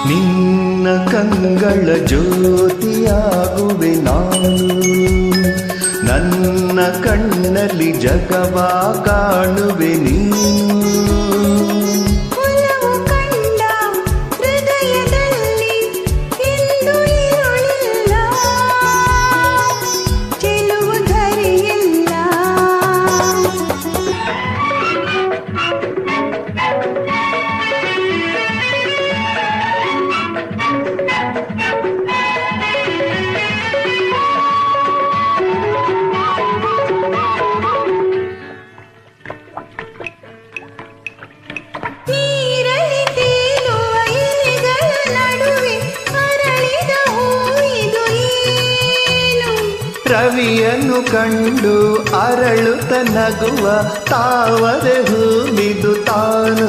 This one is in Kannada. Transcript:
ನಿನ್ನ ಕಂಗಳ ಜ್ಯೋತಿಯಾಗುವೆ ನಾನು, ನನ್ನ ಕಣ್ಣಲ್ಲಿ ಜಗವಾ ಕಾಣುವೆ ನೀನು. ರವಿಯನ್ನು ಕಂಡು ಅರಳುತ್ತ ನಗುವ ತಾವರೆ ಹೂವಿದು ತಾನು.